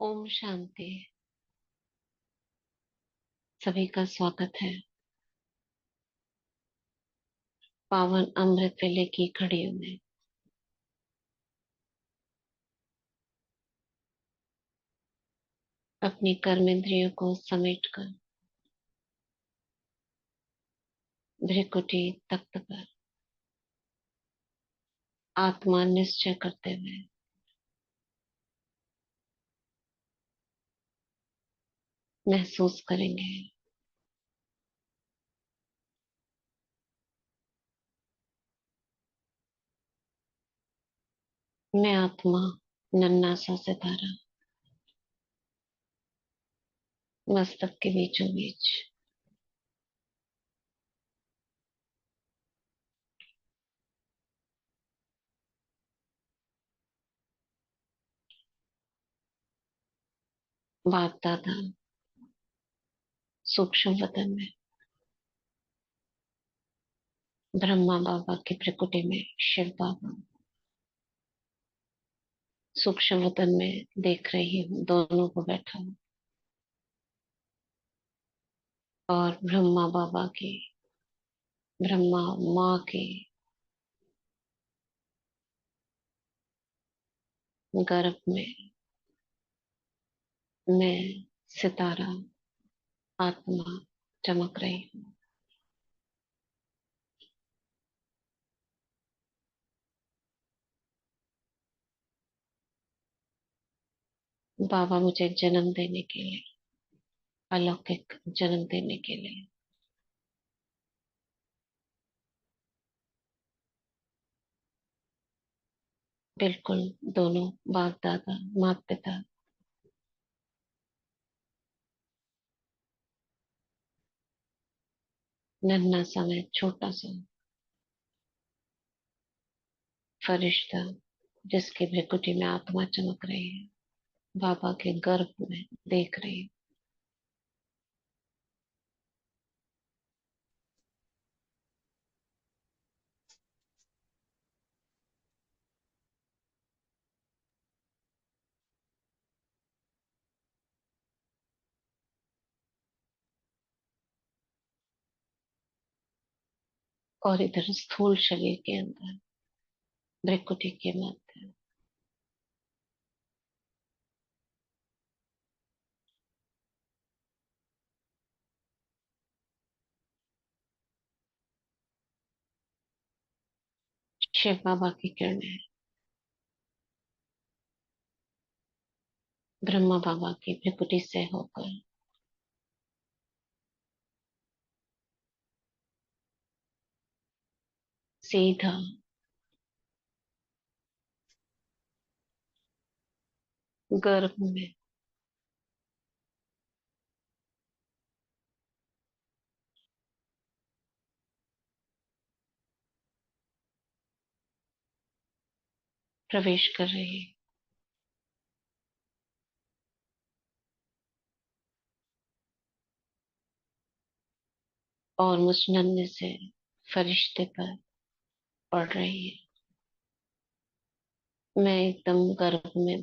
ओम शांति। सभी का स्वागत है पावन अमृत वेले की घड़ियों में। अपनी कर्मेंद्रियों को समेटकर भ्रिकुटी तख्त पर आत्मा निश्चय करते हुए महसूस करेंगे। मैं आत्मा नन्हा सा सितारा मस्तक के बीचों बीच बाप दादा सूक्ष्म वतन में ब्रह्मा बाबा की प्रकृति में शिव बाबा सूक्ष्म वतन में देख रही हूँ दोनों को बैठा हूँ। और ब्रह्मा बाबा की ब्रह्मा माँ के गर्भ में मैं सितारा आत्मा चमक रही हूँ। बाबा मुझे जन्म देने के लिए अलौकिक जन्म देने के लिए बिल्कुल दोनों बाप दादा माता पिता नन्हा सा मैं छोटा सा फरिश्ता जिसकी भृकुटी में आत्मा चमक रही है बाबा के गर्भ में देख रही हूँ। और इधर स्थूल शरीर के अंदर भृकुटी के मध्य शिव बाबा की किरणें ब्रह्मा बाबा की भृकुटी से होकर सीधा गर्भ में प्रवेश कर रही है। और मुझ नन्हे से फरिश्ते पर पड़ रही है। मैं एकदम गर्भ में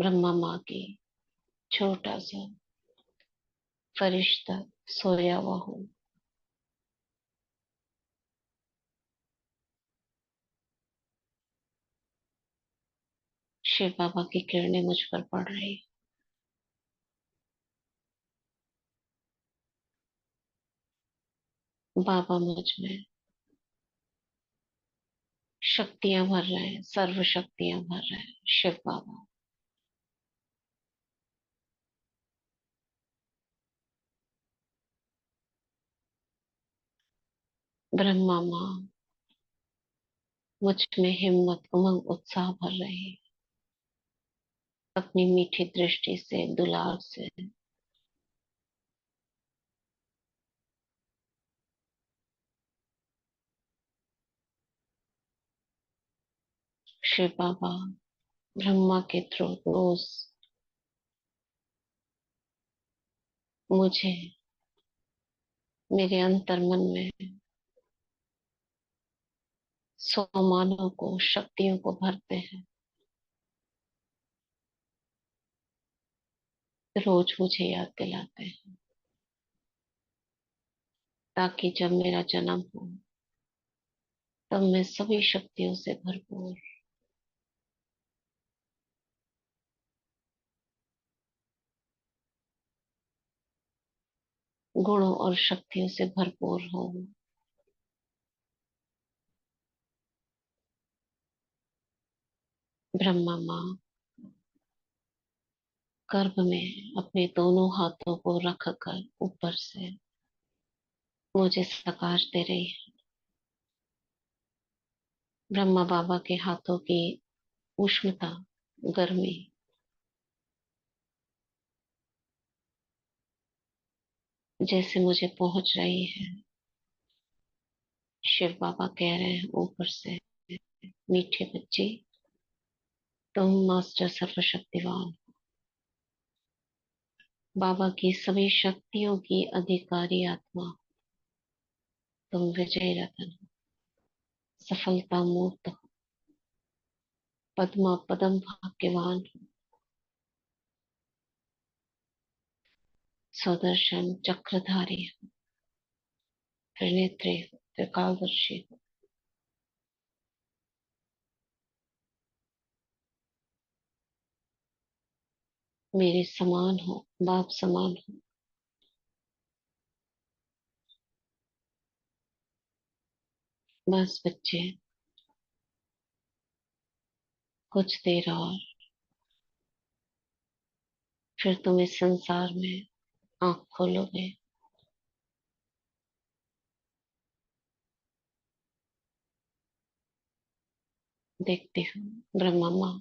ब्रह्मा माँ की छोटा सा फरिश्ता सोया हुआ हूँ। शिव बाबा की किरणें मुझ पर पड़ रही। बाबा मुझ में शक्तियां भर रहे हैं, सर्व शक्तियां भर रहे हैं शिव बाबा। ब्रह्मा माँ मुझ में हिम्मत उमंग उत्साह भर रही है। अपनी मीठी दृष्टि से दुलार से शिव बाबा ब्रह्मा के थ्रू रोज मुझे मेरे अंतर मन में सोमानों को शक्तियों को भरते हैं। रोज मुझे याद दिलाते हैं, ताकि जब मेरा जन्म हो तब मैं सभी शक्तियों से भरपूर, गुणों और शक्तियों से भरपूर हूँ। ब्रह्मा माँ गर्भ में अपने दोनों हाथों को रखकर ऊपर से मुझे प्रकाश दे रही है। ब्रह्मा बाबा के हाथों की उष्णता, गर्मी जैसे मुझे पहुंच रही है। शिव बाबा कह रहे हैं ऊपर से, मीठे बच्चे, तुम मास्टर सर्वशक्तिवान, बाबा की सभी शक्तियों की अधिकारी आत्मा, तुम विजय रतन, सफलता मूर्त, पद्मा पदम भाग्यवान, सुदर्शन चक्रधारी, त्रिनेत्री, त्रिकालदर्शी, मेरे समान हो, बाप समान हो। बस बच्चे, कुछ देर और, फिर तुम इस संसार में आंख खोलोगे। देखती हूँ ब्रह्मा माँ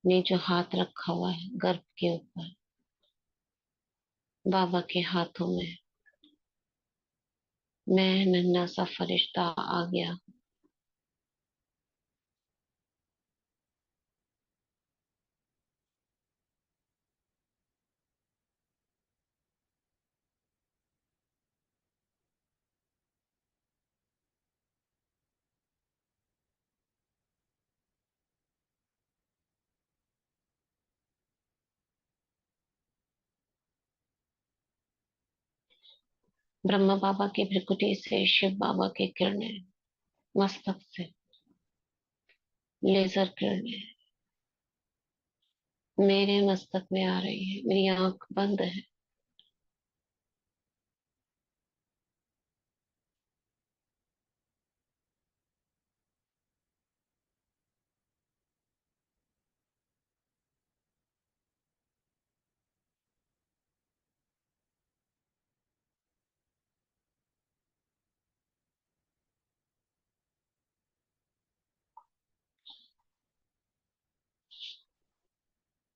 ने जो हाथ रखा हुआ है गर्भ के ऊपर, बाबा के हाथों में मैं नन्हा सा फरिश्ता आ गया। ब्रह्मा बाबा की भृकुटी से शिव बाबा की किरणें मस्तक से, लेजर किरणें मेरे मस्तक में आ रही है। मेरी आंख बंद है।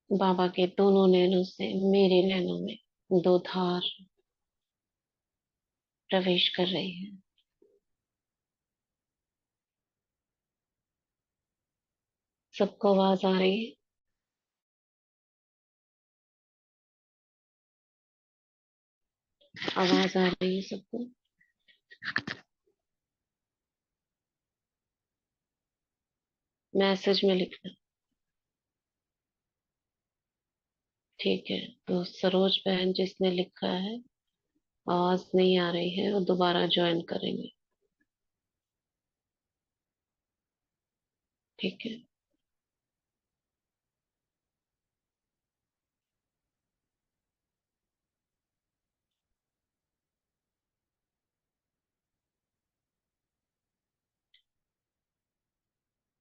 बाबा के दोनों नैनों से मेरे नैनों में दो धार प्रवेश कर रही है। सबको आवाज आ रही है। आवाज आ रही है सबको। मैसेज में लिखना। ठीक है, तो सरोज बहन जिसने लिखा है आवाज नहीं आ रही है, वो दोबारा ज्वाइन करेंगे। ठीक है।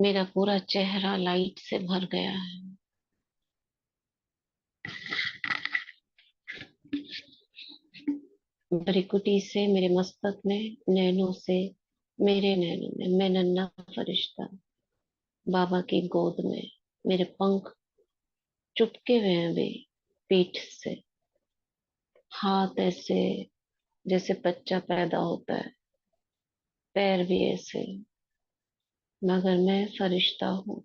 मेरा पूरा चेहरा लाइट से भर गया है। भृकुटी से मेरे मस्तक में, नैनों से मेरे नैनों में मैं नन्हा फरिश्ता, बाबा की गोद में मेरे पंख चुपके हुए हैं वे, पीठ से हाथ ऐसे जैसे बच्चा पैदा होता है, पैर भी ऐसे, मगर मैं फरिश्ता हूँ।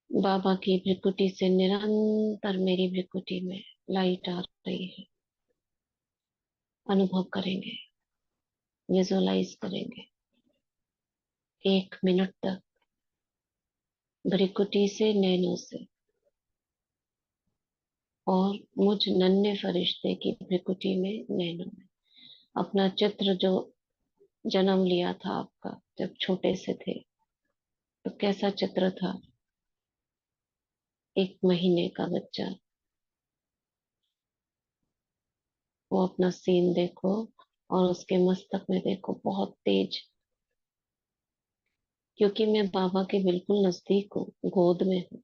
बाबा की भृकुटी से निरंतर मेरी भृकुटी में लाइट आ रही है। अनुभव करेंगे, विजुअलाइज करेंगे। एक मिनट तक भृकुटी से नैनो से और मुझ नन्हे फरिश्ते की भृकुटी में नैनो में अपना चित्र जो जन्म लिया था आपका जब छोटे से थे, तो कैसा चित्र था? एक महीने का बच्चा। वो अपना सीन देखो और उसके मस्तक में देखो, बहुत तेज। क्योंकि मैं बाबा के बिल्कुल नजदीक हूँ, गोद में हूँ,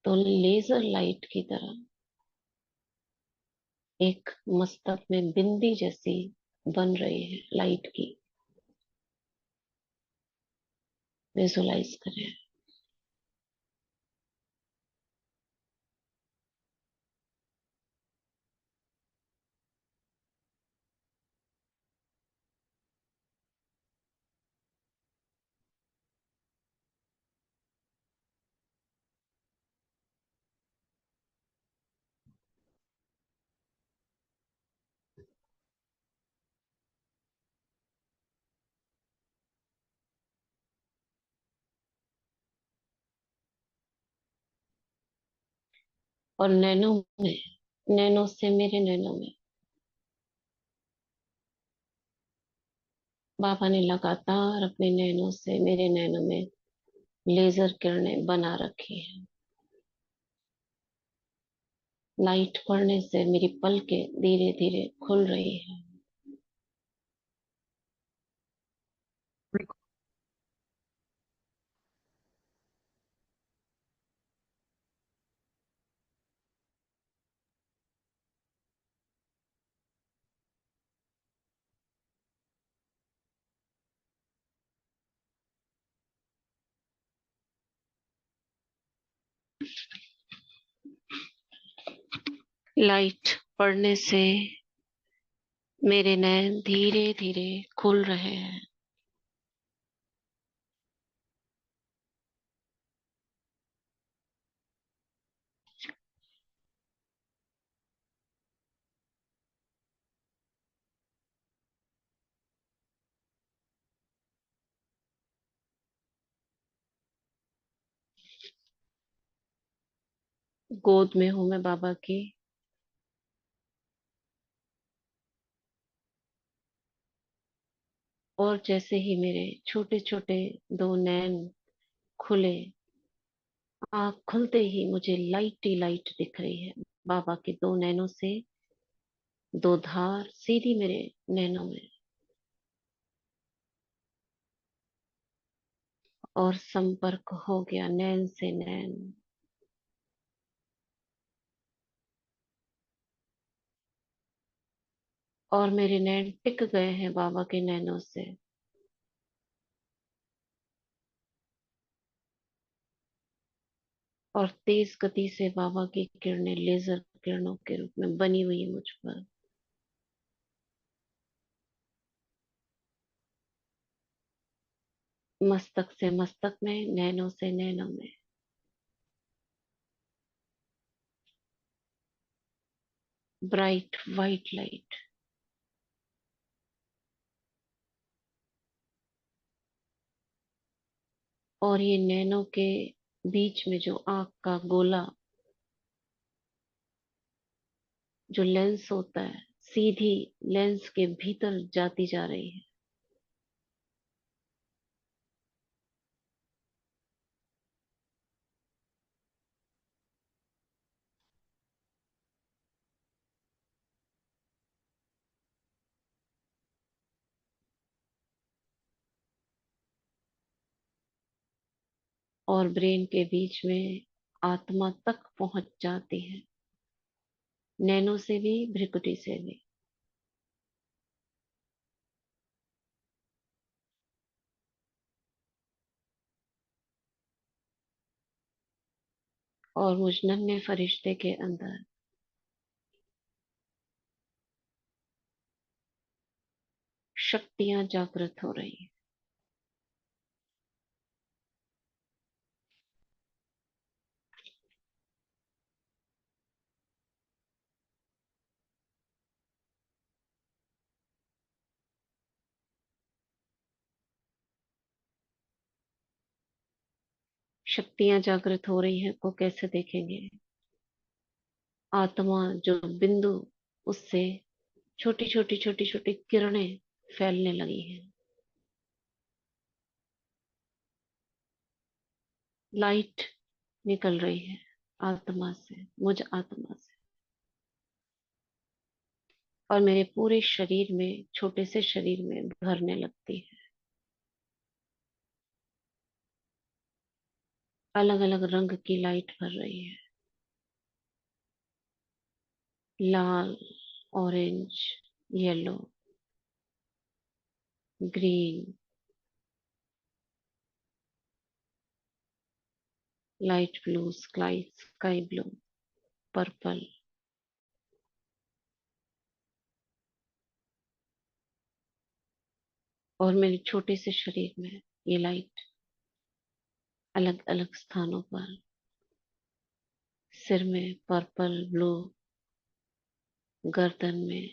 तो लेजर लाइट की तरह एक मस्तक में बिंदी जैसी बन रही है लाइट की। विजुलाइज करें। और नैनो में, नैनो से मेरे नैनो में बाबा ने लगातार अपने नैनो से मेरे नैनो में लेजर किरणें बना रखी हैं। लाइट पड़ने से मेरी पलकें धीरे धीरे खुल रही है। लाइट पड़ने से मेरे नैन धीरे धीरे खुल रहे हैं। गोद में हूं मैं बाबा की। और जैसे ही मेरे छोटे छोटे दो नैन खुले, आँख खुलते ही मुझे लाइट ही लाइट दिख रही है। बाबा के दो नैनों से दो धार सीधी मेरे नैनों में, और संपर्क हो गया नैन से नैन। और मेरे नैन टिक गए हैं बाबा के नैनों से। और तेज गति से बाबा की किरणें लेजर किरणों के रूप में बनी हुई है मुझ पर। मस्तक से मस्तक में, नैनों से नैनों में। Bright white light. और ये नैनों के बीच में जो आंख का गोला, जो लेंस होता है, सीधी लेंस के भीतर जाती जा रही है। और ब्रेन के बीच में आत्मा तक पहुंच जाती है, नैनो से भी, भ्रिकुटी से भी। और मुझ नन्हे फरिश्ते के अंदर शक्तियां जागृत हो रही हैं। शक्तियां जागृत हो रही हैं को कैसे देखेंगे? आत्मा जो बिंदु, उससे छोटी छोटी छोटी छोटी किरणें फैलने लगी हैं। लाइट निकल रही है आत्मा से, मुझ आत्मा से, और मेरे पूरे शरीर में, छोटे से शरीर में भरने लगती है। अलग अलग रंग की लाइट भर रही है। लाल, orange, yellow, green, light blue, sky blue, purple. और मेरे छोटे से शरीर में ये लाइट अलग अलग स्थानों पर, सिर में पर्पल ब्लू, गर्दन में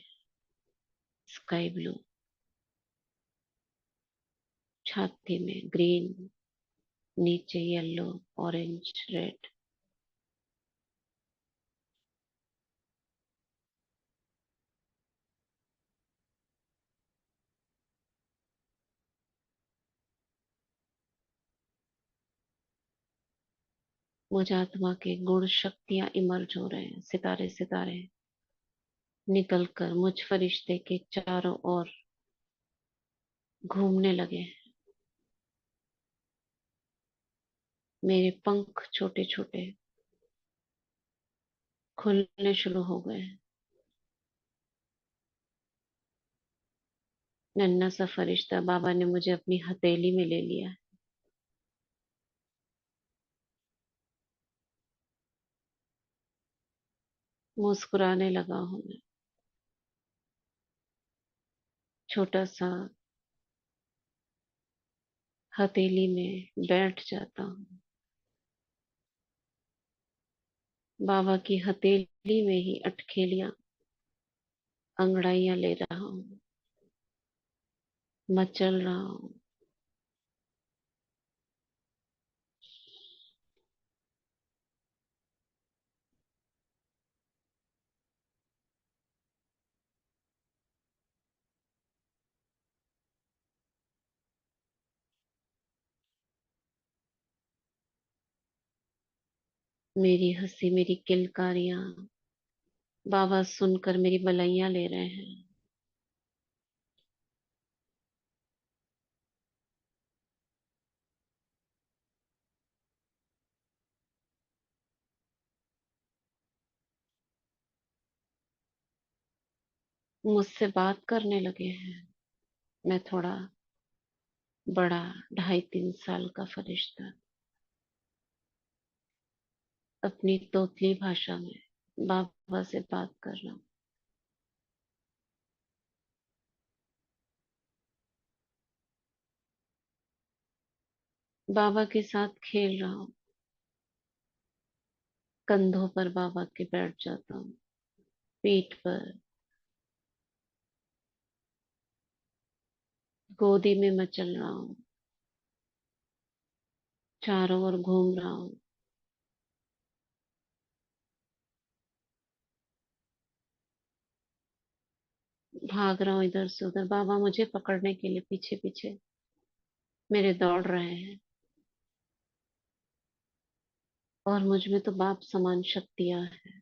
स्काई ब्लू, छाती में ग्रीन, नीचे येलो, ऑरेंज, रेड। मुझ आत्मा के गुण शक्तियां इमर्ज हो रहे हैं, सितारे सितारे निकल कर मुझ फरिश्ते के चारों ओर घूमने लगे। मेरे पंख छोटे छोटे खुलने शुरू हो गए। नन्हा सा फरिश्ता बाबा ने मुझे अपनी हथेली में ले लिया। मुस्कुराने लगा हूं मैं। छोटा सा हथेली में बैठ जाता हूँ। बाबा की हथेली में ही अटखेलियां, अंगड़ाइयां ले रहा हूँ, मचल रहा हूँ। मेरी हंसी, मेरी किलकारियां बाबा सुनकर मेरी बलैया ले रहे हैं। मुझसे बात करने लगे हैं। मैं थोड़ा बड़ा, 2.5-3 साल का फरिश्ता, अपनी तोतली भाषा में बाबा से बात कर रहा हूँ। बाबा के साथ खेल रहा हूँ। कंधों पर बाबा के बैठ जाता हूँ, पीठ पर, गोदी में मचल रहा हूँ, चारों ओर घूम रहा हूँ। भाग रहा हूँ इधर से उधर। बाबा मुझे पकड़ने के लिए पीछे पीछे मेरे दौड़ रहे हैं। और मुझ में तो बाप समान शक्तियां हैं।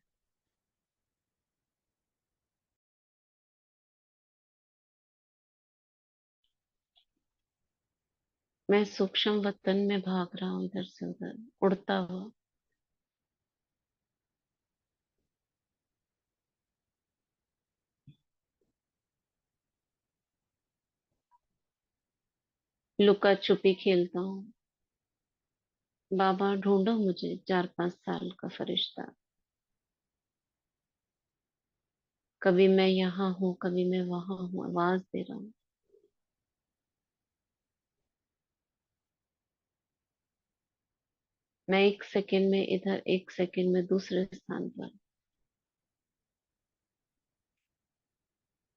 मैं सूक्ष्म वतन में भाग रहा हूँ इधर से उधर, उड़ता हुआ। लुका छुपी खेलता हूँ। बाबा ढूंढो मुझे, 4-5 साल का फरिश्ता। कभी मैं यहाँ हूँ, कभी मैं वहां हूँ, आवाज दे रहा हूँ। मैं एक सेकंड में इधर, एक सेकंड में दूसरे स्थान पर।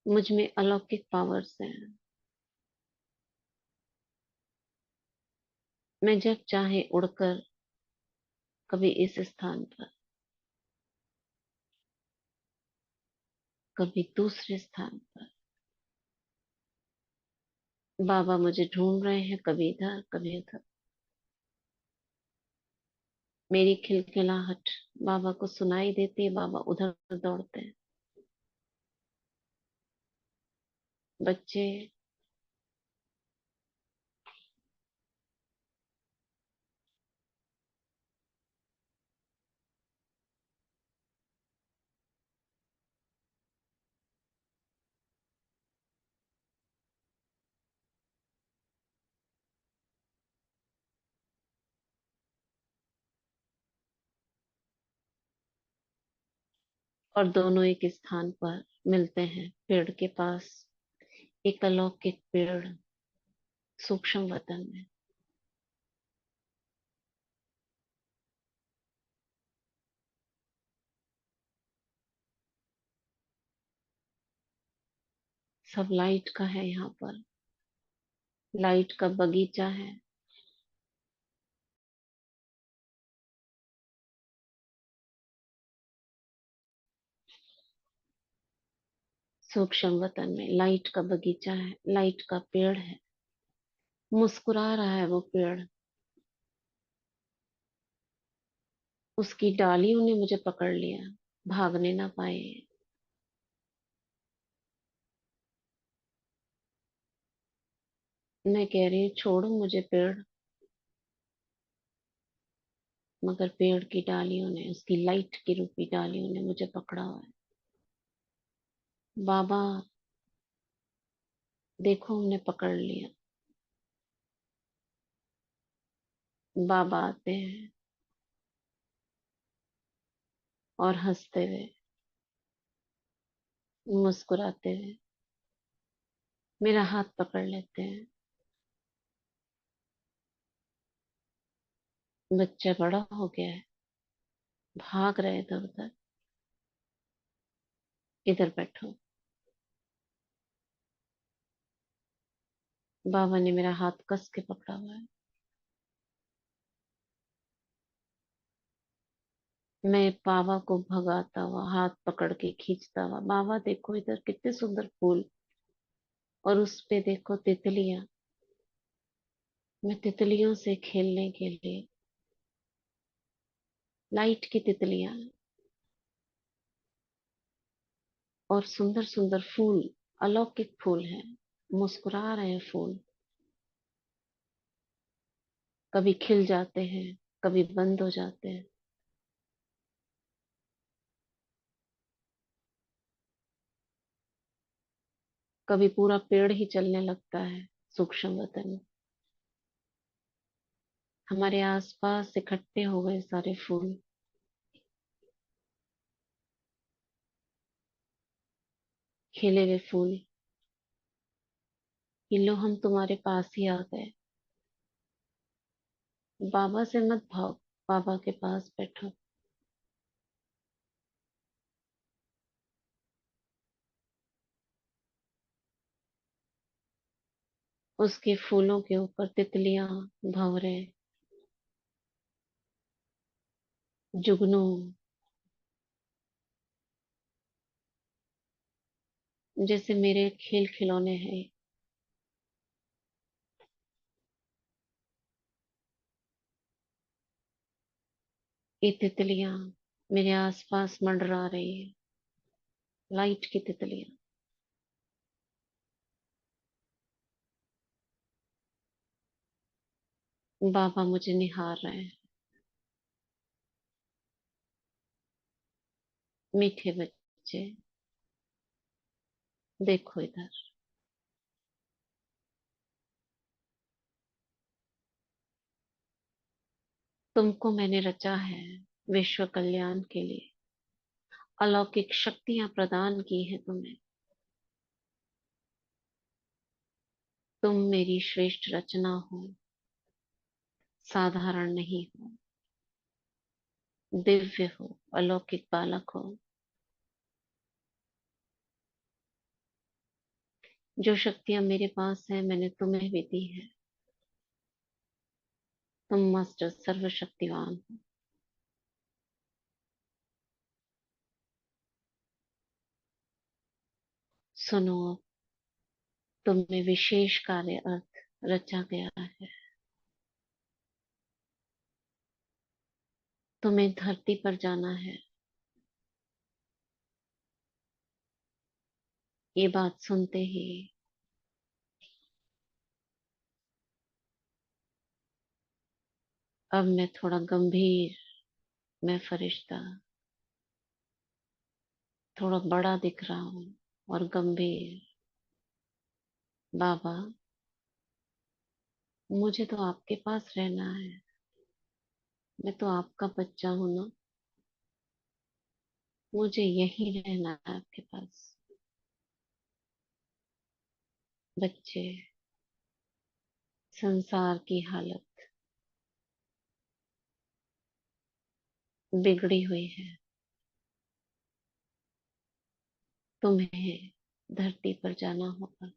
मुझ में अलौकिक पावर्स हैं। मैं जब चाहे उड़कर कभी इस स्थान पर, कभी दूसरे स्थान पर। बाबा मुझे ढूंढ रहे हैं, कभी इधर कभी उधर। मेरी खिलखिलाहट बाबा को सुनाई देती है, बाबा उधर दौड़ते हैं। बच्चे और दोनों एक स्थान पर मिलते हैं, पेड़ के पास। एक अलौकिक पेड़, सूक्ष्म वतन में। सब लाइट का है यहाँ पर, लाइट का बगीचा है। सूक्ष्म वतन में लाइट का बगीचा है, लाइट का पेड़ है। मुस्कुरा रहा है वो पेड़। उसकी डालियों ने मुझे पकड़ लिया, भागने ना पाए। मैं कह रही हूँ छोड़ो मुझे पेड़, मगर पेड़ की डालियों ने, उसकी लाइट की रूपी डालियों ने मुझे पकड़ा हुआ है। बाबा देखो, हमने पकड़ लिया। बाबा आते हैं और हंसते हुए, मुस्कुराते हुए मेरा हाथ पकड़ लेते हैं। बच्चा बड़ा हो गया है, भाग रहे इधर उधर। इधर बैठो। बाबा ने मेरा हाथ कस के पकड़ा हुआ है। मैं बाबा को भगाता हुआ, हाथ पकड़ के खींचता हुआ, बाबा देखो इधर कितने सुंदर फूल, और उस पे देखो तितलियां। मैं तितलियों से खेलने के लिए, लाइट की तितलियां, और सुंदर सुंदर फूल, अलौकिक फूल हैं। मुस्कुरा रहे हैं फूल। कभी खिल जाते हैं, कभी बंद हो जाते हैं। कभी पूरा पेड़ ही चलने लगता है। सूक्ष्म वतन, हमारे आसपास इकट्ठे हो गए सारे फूल, खिले हुए फूल। ये लो, हम तुम्हारे पास ही आ गए। बाबा से मत भाग, बाबा के पास बैठो। उसके फूलों के ऊपर तितलियां, भंवरे, जुगनू, जैसे मेरे खेल खिलौने हैं। ये तितलियां मेरे आसपास मंडरा रही है, लाइट की तितलियां। बाबा मुझे निहार रहे हैं। मीठे बच्चे, देखो इधर। तुमको मैंने रचा है विश्व कल्याण के लिए। अलौकिक शक्तियां प्रदान की हैं तुम्हें। तुम मेरी श्रेष्ठ रचना हो, साधारण नहीं हो, दिव्य हो, अलौकिक बालक हो। जो शक्तियां मेरे पास है, मैंने तुम्हें भी दी है। तुम मास्टर सर्वशक्तिवान हो। सुनो, तुम्हें विशेष कार्य अर्थ रचा गया है। तुम्हें धरती पर जाना है। ये बात सुनते ही अब मैं थोड़ा गंभीर, मैं फरिश्ता थोड़ा बड़ा दिख रहा हूँ और गंभीर। बाबा, मुझे तो आपके पास रहना है। मैं तो आपका बच्चा हूं ना। मुझे यहीं रहना है आपके पास। बच्चे, संसार की हालत बिगड़ी हुई है। तुम्हें धरती पर जाना होगा।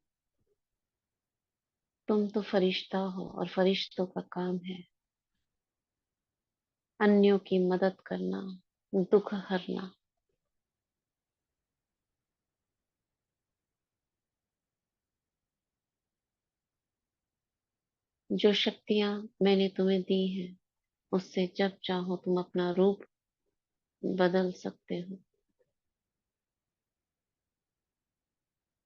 तुम तो फरिश्ता हो और फरिश्तों का काम है अन्यों की मदद करना, दुख हरना। जो शक्तियां मैंने तुम्हें दी हैं, उससे जब चाहो तुम अपना रूप बदल सकते हो।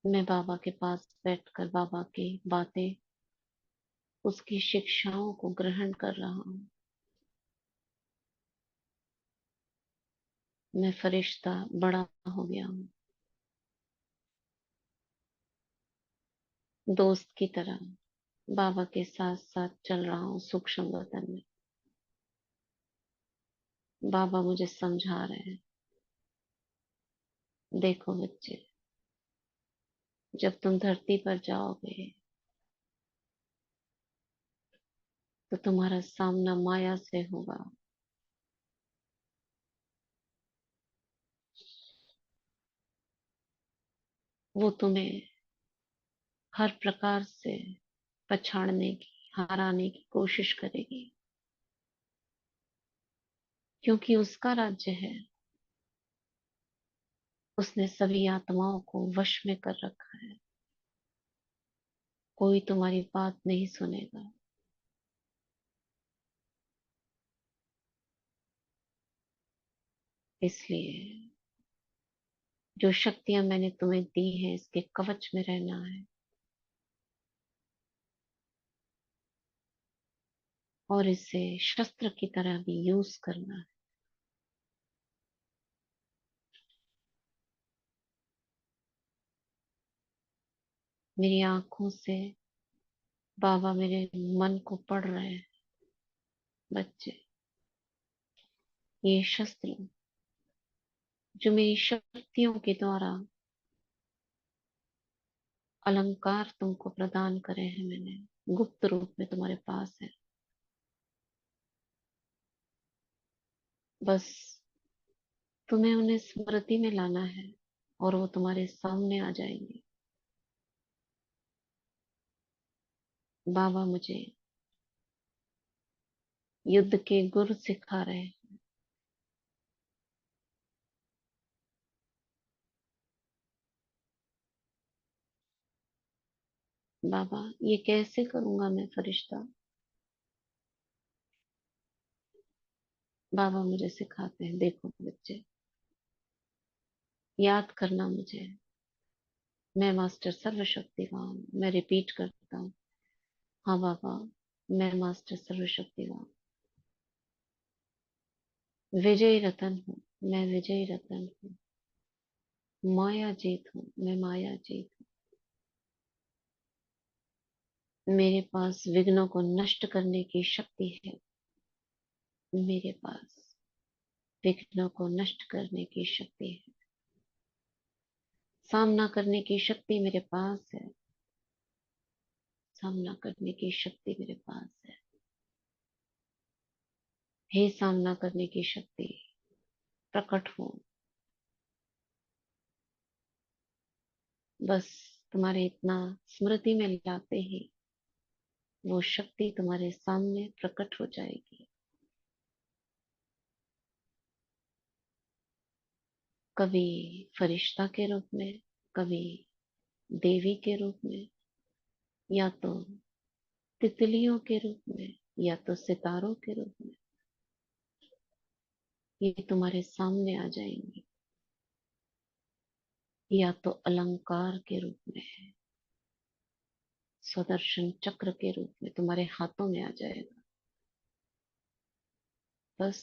मैं बाबा के पास बैठकर बाबा की बातें, उसकी शिक्षाओं को ग्रहण कर रहा हूँ। मैं फरिश्ता बड़ा हो गया हूँ, दोस्त की तरह बाबा के साथ साथ चल रहा हूँ सूक्ष्म वतन में। बाबा मुझे समझा रहे हैं, देखो बच्चे, जब तुम धरती पर जाओगे तो तुम्हारा सामना माया से होगा। वो तुम्हें हर प्रकार से पछाड़ने की, हराने की कोशिश करेगी, क्योंकि उसका राज्य है। उसने सभी आत्माओं को वश में कर रखा है। कोई तुम्हारी बात नहीं सुनेगा। इसलिए जो शक्तियां मैंने तुम्हें दी हैं, इसके कवच में रहना है और इसे शस्त्र की तरह भी यूज करना है। मेरी आंखों से बाबा मेरे मन को पढ़ रहे हैं। बच्चे, ये शस्त्र जो मेरी शक्तियों के द्वारा अलंकार तुमको प्रदान करे हैं, मैंने गुप्त रूप में तुम्हारे पास है। बस तुम्हें उन्हें स्मृति में लाना है और वो तुम्हारे सामने आ जाएंगे। बाबा मुझे युद्ध के गुर सिखा रहे हैं। बाबा, ये कैसे करूंगा मैं फरिश्ता? बाबा मुझे सिखाते हैं, देखो बच्चे, याद करना मुझे। मैं मास्टर सर्वशक्तिवान हूँ। मैं रिपीट करता हूँ, हाँ बाबा, मैं मास्टर सर्वशक्तिवान, विजय रतन हूँ। मैं विजय रतन हूँ। माया जीत हूँ। मैं माया जीत हूँ। मेरे पास विघ्नों को नष्ट करने की शक्ति है। मेरे पास विघ्नों को नष्ट करने की शक्ति है। सामना करने की शक्ति मेरे पास है। सामना करने की शक्ति मेरे पास है। हे सामना करने की शक्ति, प्रकट हो। बस तुम्हारे इतना स्मृति में लाते ही वो शक्ति तुम्हारे सामने प्रकट हो जाएगी। कभी फरिश्ता के रूप में, कभी देवी के रूप में, या तो तितलियों के रूप में, या तो सितारों के रूप में, ये तुम्हारे सामने आ जाएंगी, या तो अलंकार के रूप में, सुदर्शन चक्र के रूप में तुम्हारे हाथों में आ जाएगा। बस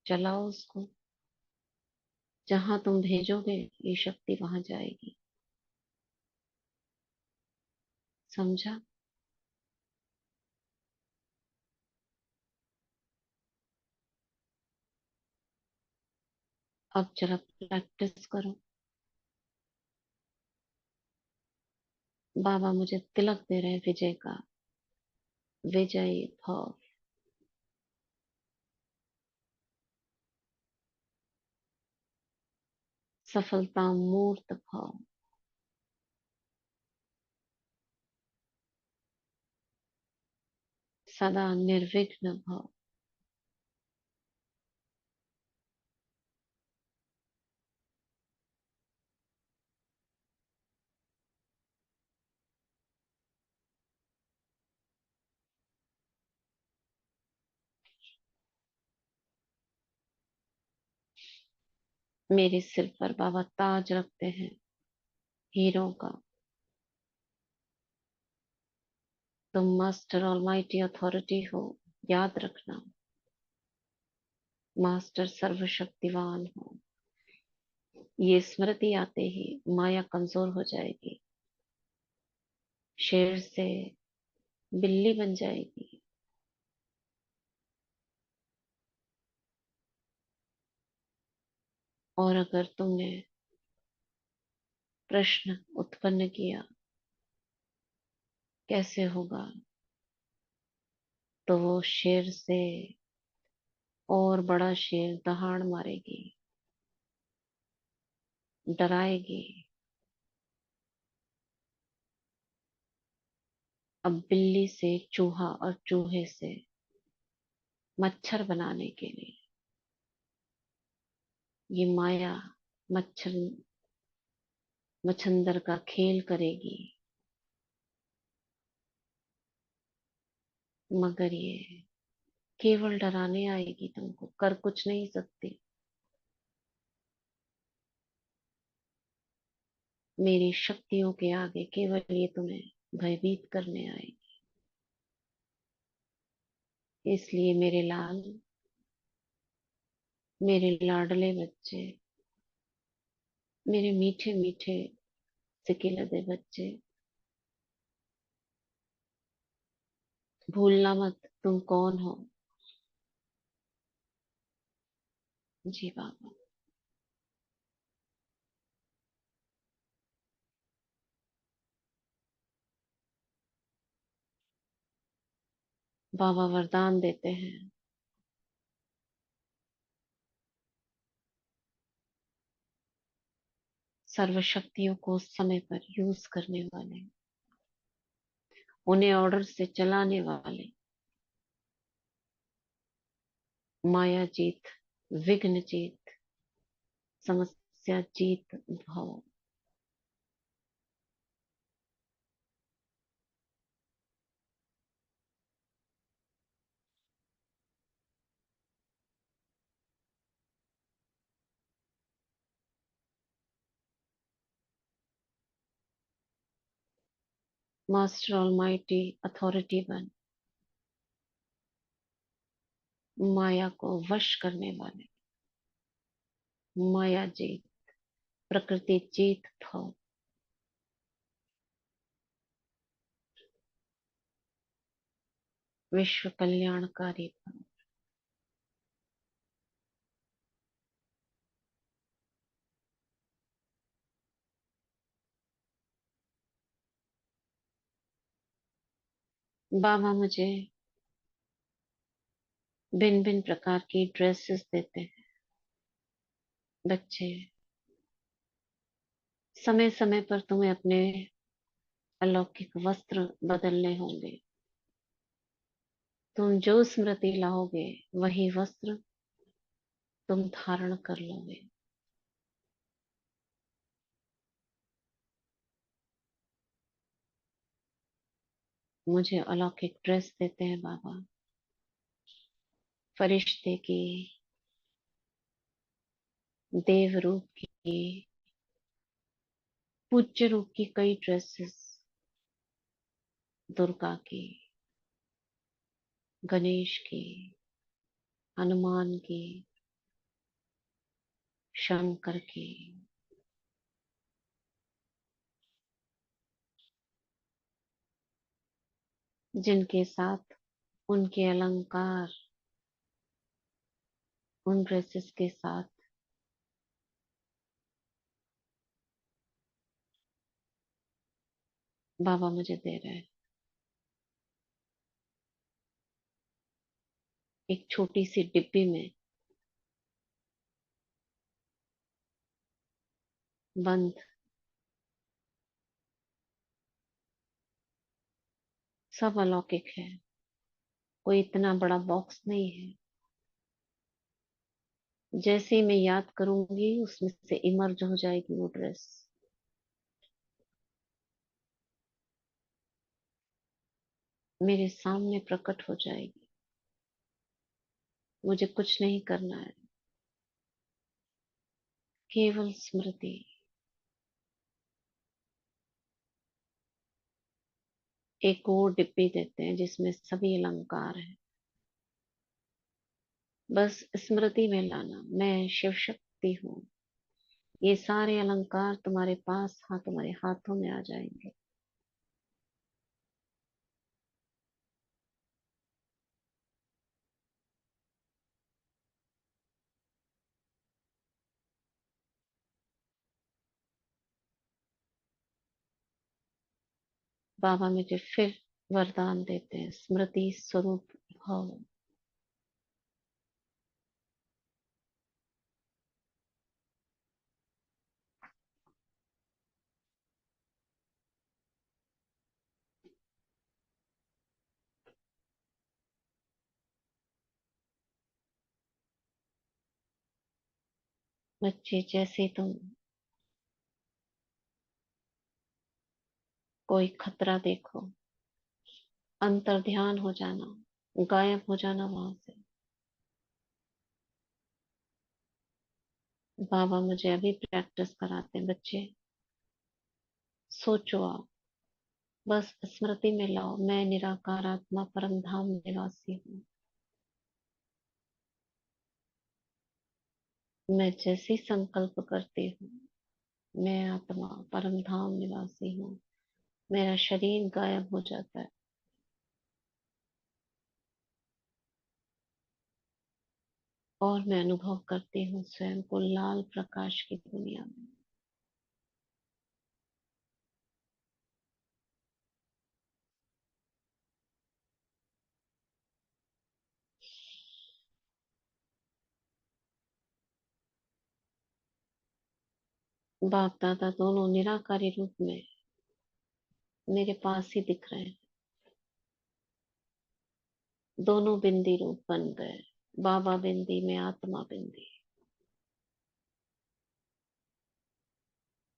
चलाओ उसको, जहां तुम भेजोगे ये शक्ति वहां जाएगी। समझा? अब जरा प्रैक्टिस करो। बाबा मुझे तिलक दे रहे हैं विजय का, विजयी भव। सफलता मूर्त भव। सदा निर्विघ्न भव। मेरे सिर पर बाबा ताज रखते हैं, हीरों का। तुम मास्टर ऑलमाइटी अथॉरिटी हो, याद रखना। मास्टर सर्वशक्तिवान हो। ये स्मृति आते ही माया कमजोर हो जाएगी, शेर से बिल्ली बन जाएगी। और अगर तुमने प्रश्न उत्पन्न किया कैसे होगा, तो वो शेर से और बड़ा शेर दहाड़ मारेगी, डराएगी। अब बिल्ली से चूहा और चूहे से मच्छर बनाने के लिए ये माया मच्छर मच्छंदर का खेल करेगी, मगर ये केवल डराने आएगी, तुमको कर कुछ नहीं सकती। मेरी शक्तियों के आगे केवल ये तुम्हें भयभीत करने आएगी। इसलिए मेरे लाल, मेरे लाडले बच्चे, मेरे मीठे मीठे सिकिलधे बच्चे, भूलना मत तुम कौन हो। जी बाबा। बाबा वरदान देते हैं, सर्व शक्तियों को समय पर यूज करने वाले, उन्हें ऑर्डर से चलाने वाले, माया जीत, विघ्न जीत, समस्या जीत भाव। मास्टर ऑलमाइटी अथॉरिटी बन, माया को वश करने वाले, माया जीत, प्रकृति जीत भाव। विश्व कल्याणकारी भव। बाबा मुझे भिन्न भिन्न प्रकार की ड्रेसेस देते हैं। बच्चे, समय समय पर तुम्हें अपने अलौकिक वस्त्र बदलने होंगे। तुम जो स्मृति लाओगे वही वस्त्र तुम धारण कर लोगे। मुझे अलौकिक ड्रेस देते हैं बाबा, फरिश्ते की, देव रूप की, पूज्य रूप की कई ड्रेसेस, दुर्गा की, गणेश की, हनुमान की, शंकर की। जिनके साथ उनके अलंकार, उन ड्रेसेस के साथ बाबा मुझे दे रहे हैं। एक छोटी सी डिब्बी में बंद, सब अलौकिक है। कोई इतना बड़ा बॉक्स नहीं है। जैसे ही मैं याद करूंगी उसमें से इमर्ज हो जाएगी वो ड्रेस। मेरे सामने प्रकट हो जाएगी। मुझे कुछ नहीं करना है, केवल स्मृति। एक और डिब्बी देते हैं जिसमें सभी अलंकार हैं। बस स्मृति में लाना, मैं शिव शक्ति हूँ। ये सारे अलंकार तुम्हारे पास, हाँ, तुम्हारे हाथों में आ जाएंगे। बाबा मुझे फिर वरदान देते हैं, स्मृति स्वरूप भव। बच्चे, जैसे तुम कोई खतरा देखो, अंतर ध्यान हो जाना, गायब हो जाना वहां से। बाबा मुझे अभी प्रैक्टिस कराते हैं, बच्चे सोचो आप, बस स्मृति में लाओ, मैं निराकार आत्मा परम धाम निवासी हूँ। मैं जैसे ही संकल्प करती हूँ, मैं आत्मा परम धाम निवासी हूँ, मेरा शरीर गायब हो जाता है और मैं अनुभव करती हूँ स्वयं को लाल प्रकाश की दुनिया में। बाप दादा दोनों निराकारी रूप में मेरे पास ही दिख रहे हैं। दोनों बिंदी रूप बन गए, बाबा बिंदी में आत्मा बिंदी।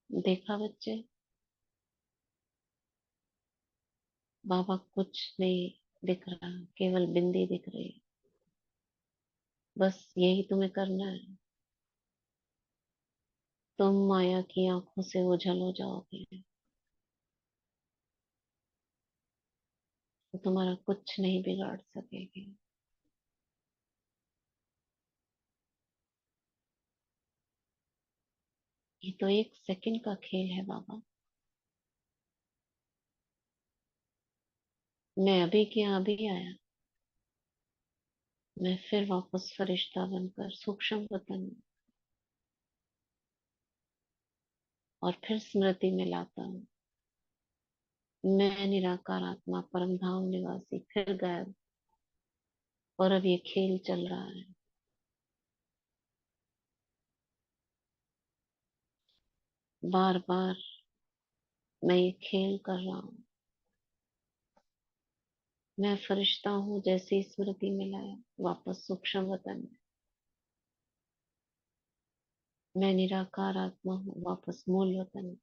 देखा बच्चे, बाबा कुछ नहीं दिख रहा, केवल बिंदी दिख रही है। बस यही तुम्हें करना है। तुम माया की आंखों से ओझल हो जाओगे तो तुम्हारा कुछ नहीं बिगाड़ सकेगी। ये तो एक सेकंड का खेल है बाबा। मैं अभी की अभी आया, मैं फिर वापस फरिश्ता बनकर सूक्ष्म वतन में और फिर स्मृति में लाता हूँ। मैं निराकार आत्मा परम धाम निवासी फिर गायब। और अब ये खेल चल रहा है। बार बार मैं ये खेल कर रहा हूँ। मैं फरिश्ता हूँ, जैसे ही स्मृति में लाया वापस सूक्ष्म वतन में। मैं निराकार आत्मा हूँ, वापस मूल वतन में।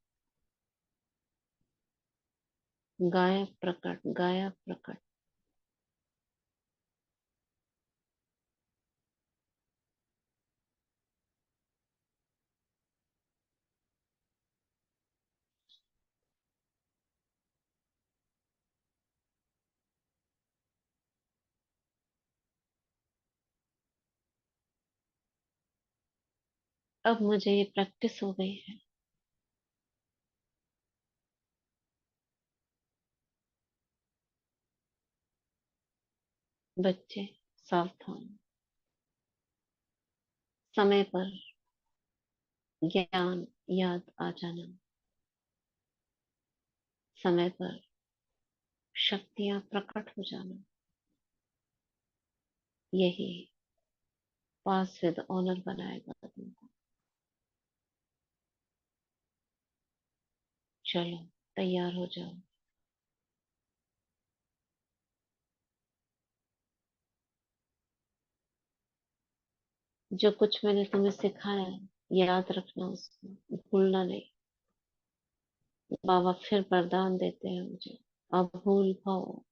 गायब प्रकट, गायब प्रकट। अब मुझे ये प्रैक्टिस हो गई है। बच्चे सावधान। समय पर ज्ञान याद आ जाना। समय पर शक्तियां प्रकट हो जाना। यही पास विद ऑनर बनाएगा तुमको। चलो, तैयार हो जाओ। जो कुछ मैंने तुम्हें सिखाया है, याद रखना, उसको भूलना नहीं। बाबा फिर वरदान देते हैं मुझे, अब भूल पाओ।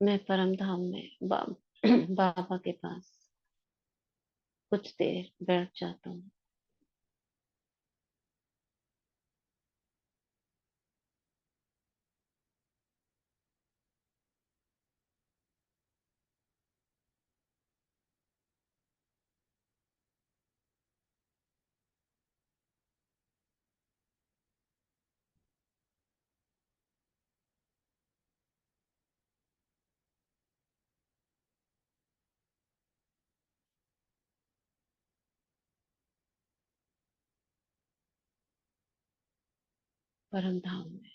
मैं परम धाम में बाबा के पास कुछ देर बैठ जाता हूँ। परम धाम में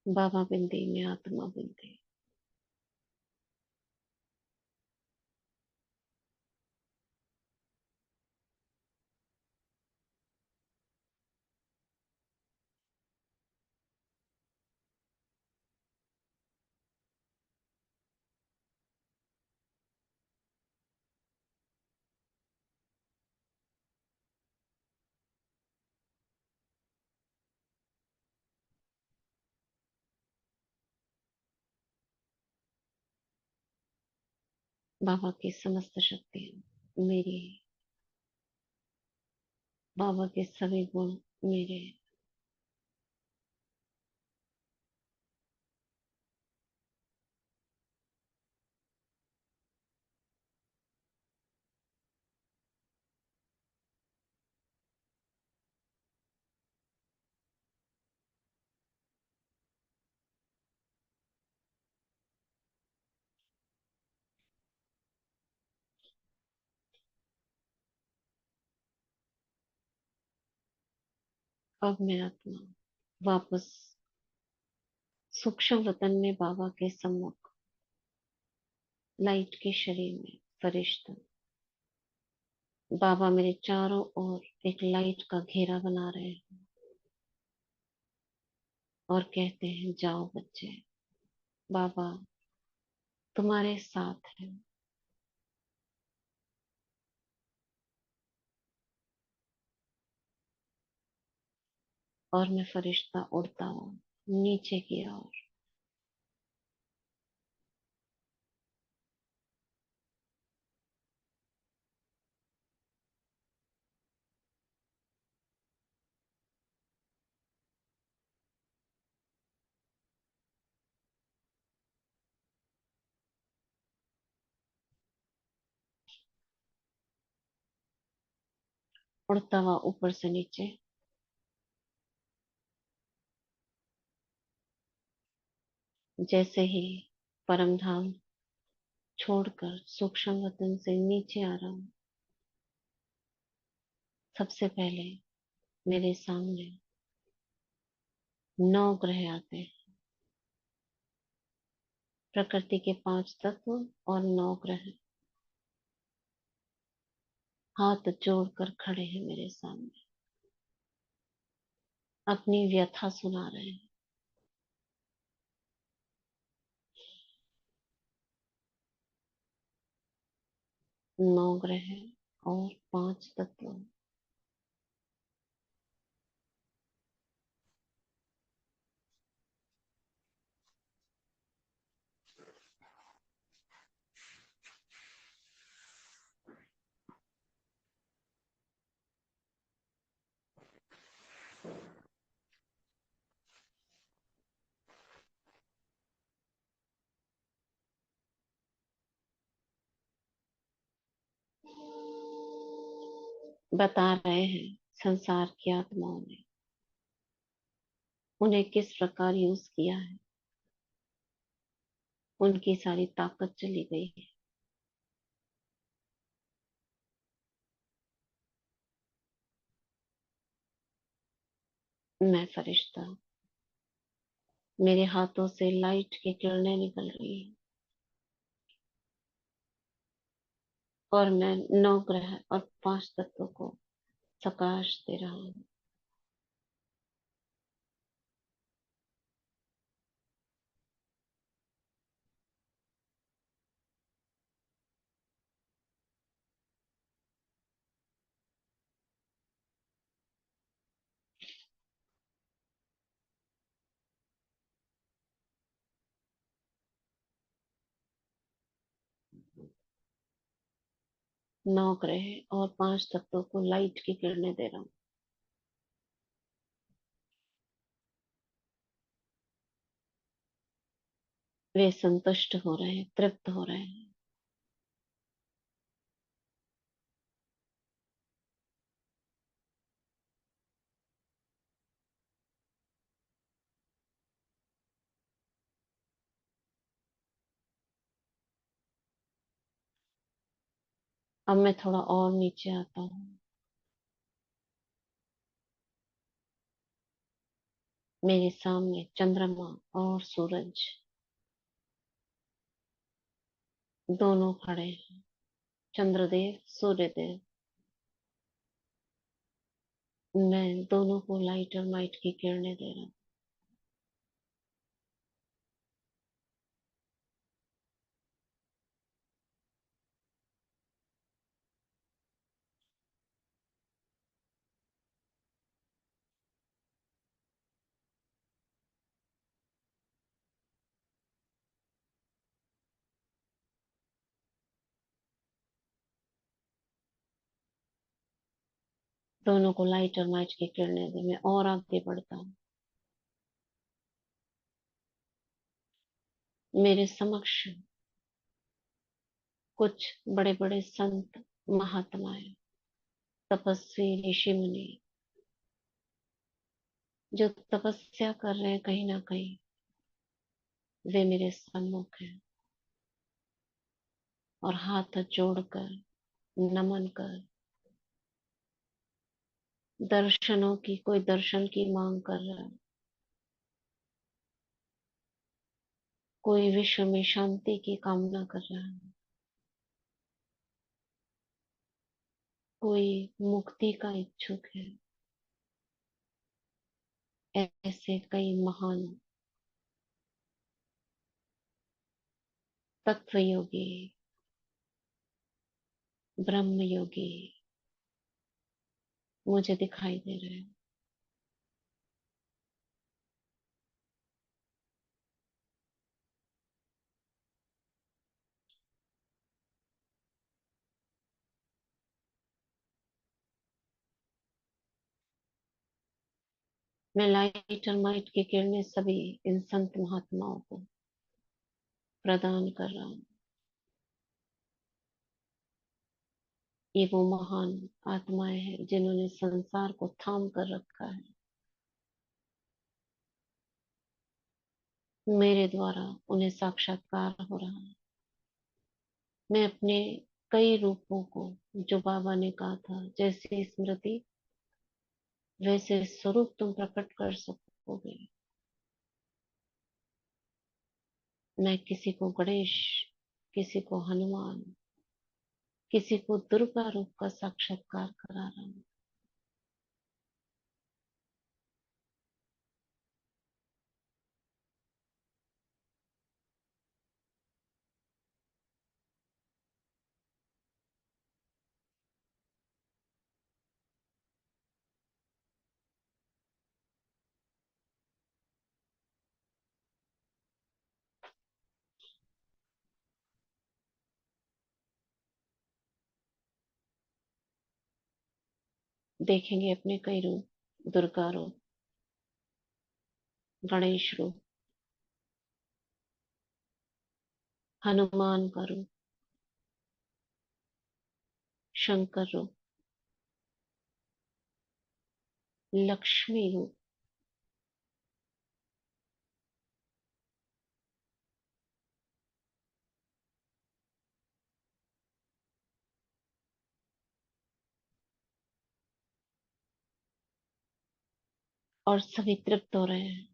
बाबा बिंदी में आत्मा बिंदी। बाबा की समस्त शक्तियां मेरी है। बाबा के सभी गुण मेरे हैं। अब मैं आत्मा वापस सूक्ष्म वतन में बाबा के सम्मुख लाइट के शरीर में फरिश्ता। बाबा मेरे चारों ओर एक लाइट का घेरा बना रहे हैं और कहते हैं, जाओ बच्चे, बाबा तुम्हारे साथ है। और मैं फरिश्ता उड़ता हूँ नीचे की ओर। उड़ता हुआ ऊपर से नीचे, जैसे ही परम धाम छोड़कर सूक्ष्म वतन से नीचे आ रहा हूँ, सबसे पहले मेरे सामने 9 ग्रह आते हैं। प्रकृति के 5 तत्व और 9 ग्रह हाथ जोड़कर खड़े हैं मेरे सामने, अपनी व्यथा सुना रहे हैं। 9 ग्रह और 5 तत्व। बता रहे हैं संसार की आत्माओं ने उन्हें किस प्रकार यूज किया है। उनकी सारी ताकत चली गई है। मैं फरिश्ता, मेरे हाथों से लाइट की किरणें निकल रही हैं और मैं 9 ग्रह और 5 तत्वों को प्रकाश दे रहा हूँ। 9 ग्रह और 5 तत्वों को लाइट की किरणें दे रहा हूँ। वे संतुष्ट हो रहे हैं, तृप्त हो रहे हैं। अब मैं थोड़ा और नीचे आता हूँ। मेरे सामने चंद्रमा और सूरज दोनों खड़े हैं। चंद्रदेव, सूर्यदेव, मैं दोनों को लाइट और माइट की किरणें दे रहा हूँ। दोनों को लाइट और माइट की किरणें दे, मैं और आगे बढ़ता हूँ। मेरे समक्ष कुछ बड़े बड़े संत, महात्माएं, तपस्वी, ऋषि मुनि जो तपस्या कर रहे हैं, कहीं ना कहीं वे मेरे सम्मुख हैं और हाथ जोड़कर, नमन कर, दर्शनों की, कोई दर्शन की मांग कर रहा है, कोई विश्व में शांति की कामना कर रहा है, कोई मुक्ति का इच्छुक है। ऐसे कई महान तत्व योगी, ब्रह्म योगी मुझे दिखाई दे रहे हैं। मैं लाइट और माइट की किरणें सभी इन संत महात्माओं को प्रदान कर रहा हूँ। ये वो महान आत्माएं हैं जिन्होंने संसार को थाम कर रखा है। मेरे द्वारा उन्हें साक्षात्कार हो रहा है। मैं अपने कई रूपों को, जो बाबा ने कहा था, जैसे स्मृति वैसे स्वरूप तुम प्रकट कर सकोगे। मैं किसी को गणेश, किसी को हनुमान, किसी को दुर्गा रूप का साक्षात्कार करा रहा हूँ। देखेंगे अपने कई रूप, दुर्गा रूप, गणेश रूप, हनुमान का रूप, शंकर रूप, लक्ष्मी रूप, और सभी तृप्त हो रहे हैं।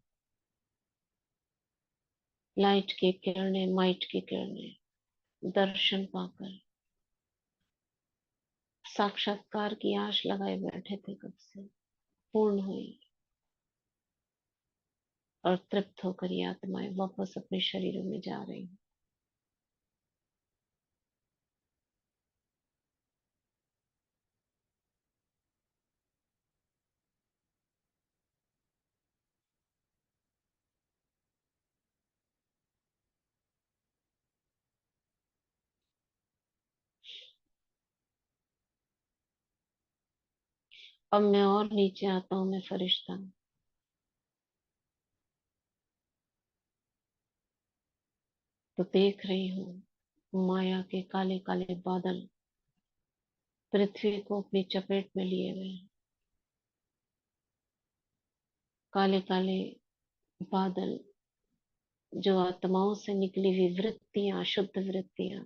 लाइट की किरणें, माइट की किरणें दर्शन पाकर साक्षात्कार की आश लगाए बैठे थे कब से, पूर्ण हुई। और तृप्त होकर ये आत्माएं वापस अपने शरीरों में जा रही हैं। अब मैं और नीचे आता हूँ, मैं फरिश्ता हूँ। तो देख रही हूँ माया के काले काले बादल पृथ्वी को अपनी चपेट में लिए हुए हैं। काले काले बादल, जो आत्माओं से निकली हुई वृत्तियां, शुद्ध वृत्तियां,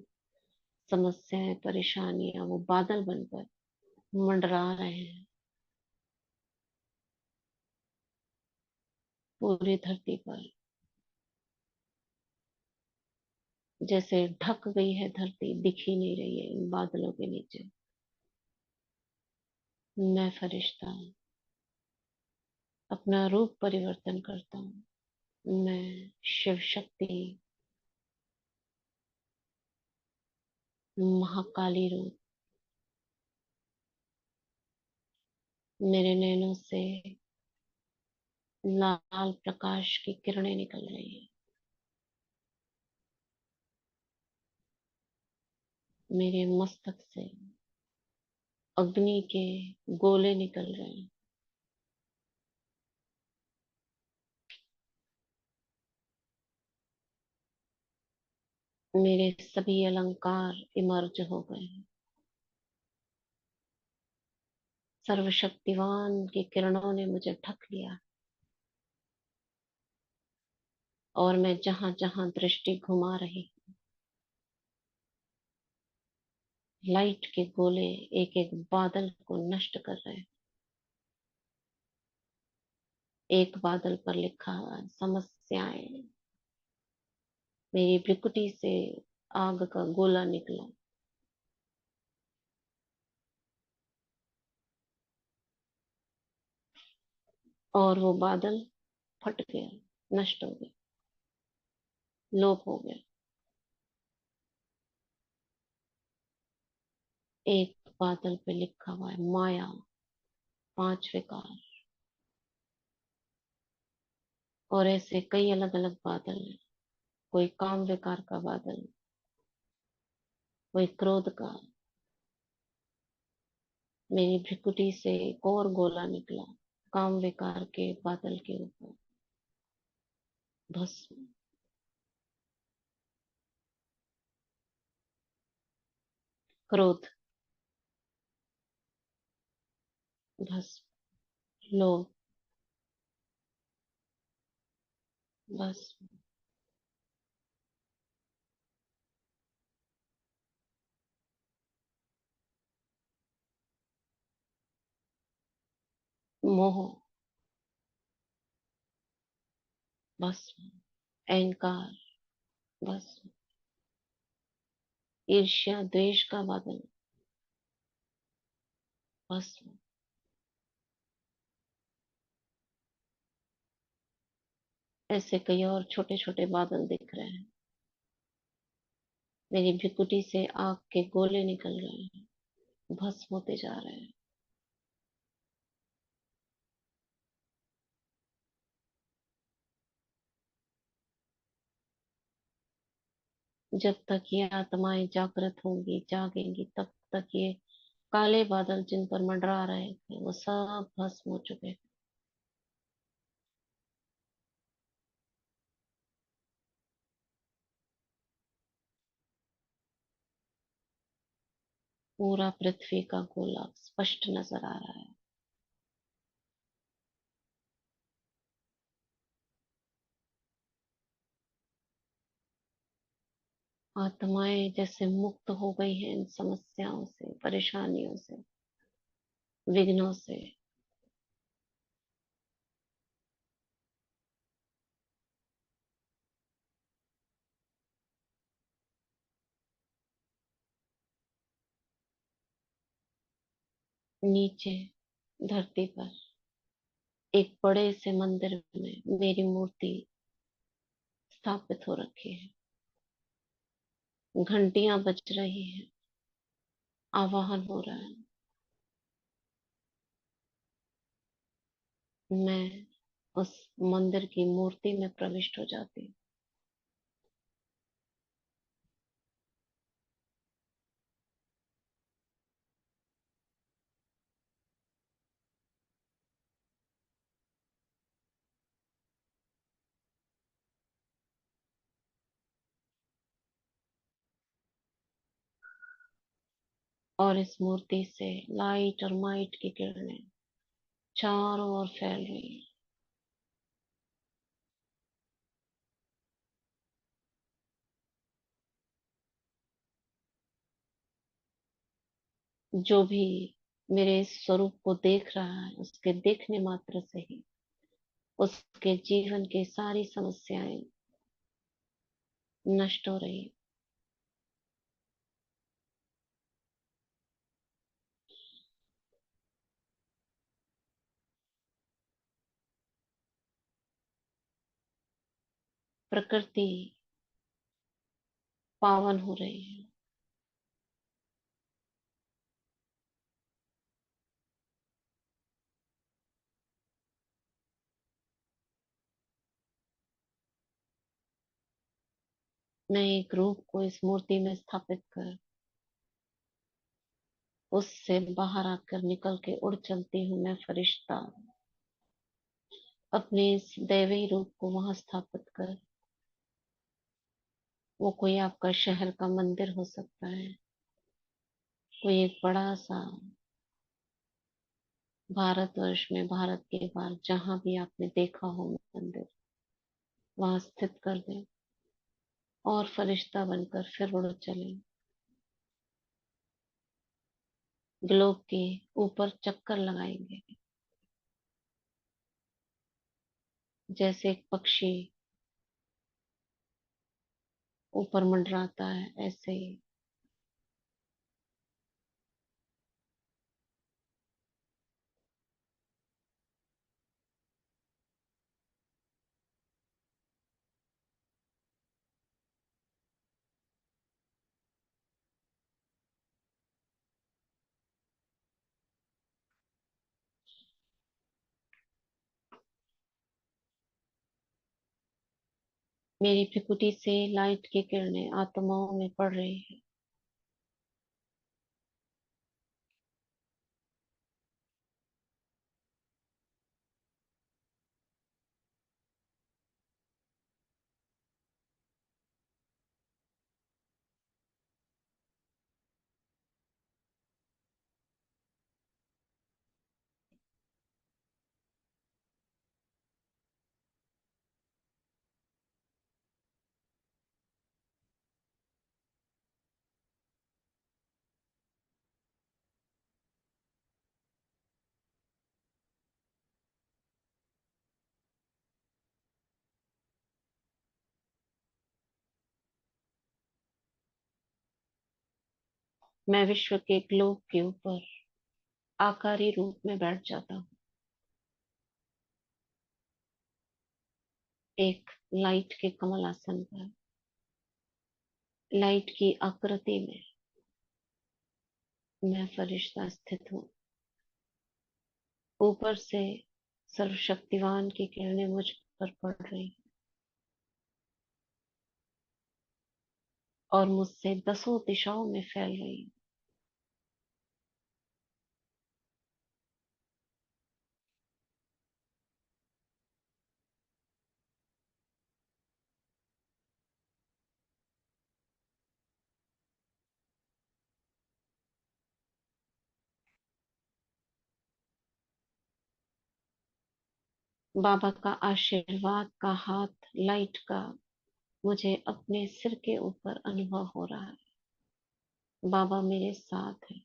समस्याएं, परेशानियां, वो बादल बनकर मंडरा रहे हैं पूरी धरती पर। जैसे ढक गई है धरती, दिख ही नहीं रही है इन बादलों के नीचे। मैं फरिश्ता हूँ, अपना रूप परिवर्तन करता हूँ। मैं शिव शक्ति, महाकाली रूप, मेरे नैनों से लाल प्रकाश की किरणें निकल रही है। मेरे मस्तक से अग्नि के गोले निकल रहे हैं। मेरे सभी अलंकार इमर्ज हो गए हैं। सर्वशक्तिवान की किरणों ने मुझे ढक लिया। और मैं जहां जहां दृष्टि घुमा रही, लाइट के गोले एक एक बादल को नष्ट कर रहे हैं। एक बादल पर लिखा हुआ है, समस्याएं। मेरी भ्रिकुटी से आग का गोला निकला और वो बादल फट गया, नष्ट हो गया, लोप हो गया। एक बादल पे लिखा हुआ है, माया, पांच विकार। और ऐसे कई अलग अलग बादल हैं। कोई काम विकार का बादल, कोई क्रोध का। मेरी भ्रिकुटी से एक और गोला निकला, काम विकार के बादल के ऊपर भस्म। क्रोध, बस लोभ, बस मोह, बस अहंकार, बस ईर्ष्या द्वेष का बादल, बस ऐसे कई और छोटे छोटे बादल दिख रहे हैं। मेरी भृकुटी से आग के गोले निकल रहे हैं, भस्म होते जा रहे हैं। जब तक ये आत्माएं जागृत होंगी जागेंगी, तब तक ये काले बादल जिन पर मंडरा रहे थे वो सब भस्म हो चुके हैं। पूरा पृथ्वी का गोला स्पष्ट नजर आ रहा है। आत्माएं जैसे मुक्त हो गई हैं इन समस्याओं से, परेशानियों से, विघ्नों से। नीचे धरती पर एक बड़े से मंदिर में मेरी मूर्ति स्थापित हो रखी है। घंटियां बज रही हैं, आवाहन हो रहा है। मैं उस मंदिर की मूर्ति में प्रविष्ट हो जाती हूँ। और इस मूर्ति से लाइट और माइट की किरणें चारों ओर फैल रही हैं। जो भी मेरे इस स्वरूप को देख रहा है, उसके देखने मात्र से ही उसके जीवन की सारी समस्याएं नष्ट हो रही हैं। प्रकृति पावन हो रही है। मैं एक रूप को इस मूर्ति में स्थापित कर उससे बाहर आकर निकल के उड़ चलती हूँ। मैं फरिश्ता अपने इस दैवी रूप को वहां स्थापित कर, वो कोई आपका शहर का मंदिर हो सकता है, कोई एक बड़ा सा भारतवर्ष में, भारत के बाहर जहां भी आपने देखा हो मंदिर, वहां स्थित कर दें और फरिश्ता बनकर फिर उड़ चले। ग्लोब के ऊपर चक्कर लगाएंगे, जैसे एक पक्षी ऊपर मंडराता है ऐसे ही। मेरी भृकुटी से लाइट की किरणें आत्माओं में पड़ रही है। मैं विश्व के ग्लोब के ऊपर आकारी रूप में बैठ जाता हूँ, एक लाइट के कमलासन पर, लाइट की आकृति में मैं फरिश्ता स्थित हूँ। ऊपर से सर्वशक्तिवान की किरणें मुझ पर पड़ रही और मुझसे दसों दिशाओं में फैल रही। बाबा का आशीर्वाद का हाथ लाइट का मुझे अपने सिर के ऊपर अनुभव हो रहा है। बाबा मेरे साथ है।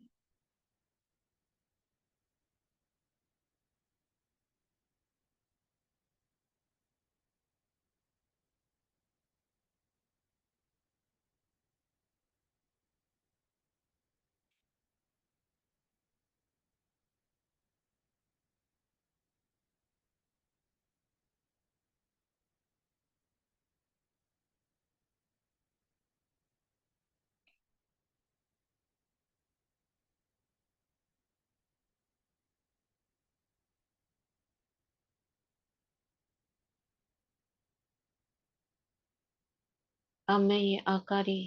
अब मैं ये आकारी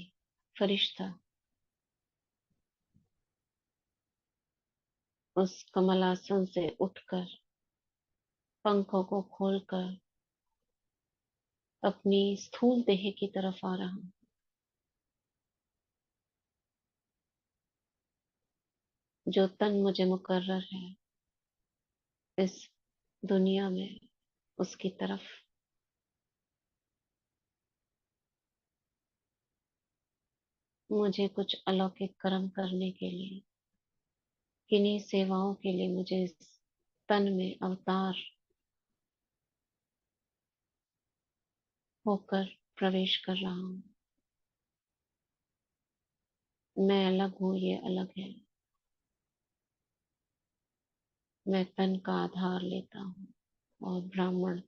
फरिश्ता उस कमलासन से उठकर पंखों को खोलकर अपनी स्थूल देह की तरफ आ रहा हूँ। जो तन मुझे मुकर्रर है इस दुनिया में, उसकी तरफ। मुझे कुछ अलौकिक कर्म करने के लिए, किन्हीं सेवाओं के लिए मुझे इस तन में अवतार होकर प्रवेश कर रहा हूँ। मैं अलग हूँ, ये अलग है। मैं तन का आधार लेता हूँ और ब्राह्मण